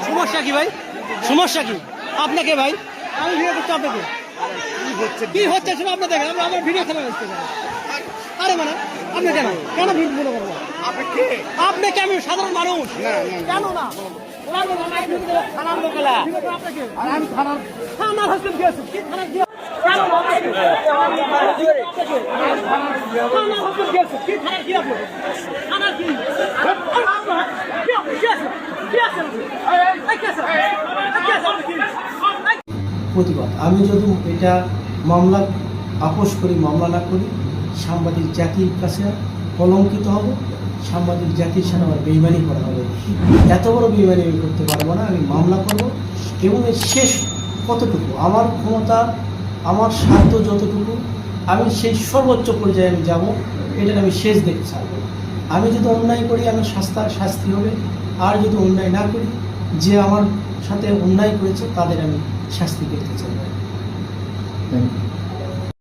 সমস্যা কি ভাই? সমস্যা কি আপনাকে ভাই? আমি ভিডিও করছি আপনাকে। কি হচ্ছে শুনে আপনি দেখেন, আমার ভিডিও খেলা হচ্ছে। আরে মানে আপনি কেন কেন ভিডিও করবো? আপনি কি? আমি সাধারণ মানুষ। কেন না? থানার লোকেরা আমি থানার হাসপাতাল গিয়েছি। কি থানার গিয়ে প্রতিবাদ। আমি যদি এটা মামলা আপোষ করি, মামলা না করি, সাংবাদিক জাতির কাছে কলঙ্কিত হব, সাংবাদিক জাতির সাথে আমার বেইমানি করা হবে। এত বড় বেইমানি আমি করতে পারবো না। আমি মামলা করব এবং এর শেষ কতটুকু আমার ক্ষমতা, আমার স্বার্থ যতটুকু, আমি সেই সর্বোচ্চ পর্যায়ে আমি যাবো। এটার আমি শেষ দেখতে চাই। আমি যদি অন্যায় করি আমি শাস্তি হবে, আর যদি অন্যায় না করি, যে আমার সাথে অন্যায় করেছে তাদের আমি শাস্তি দেখতে চাই।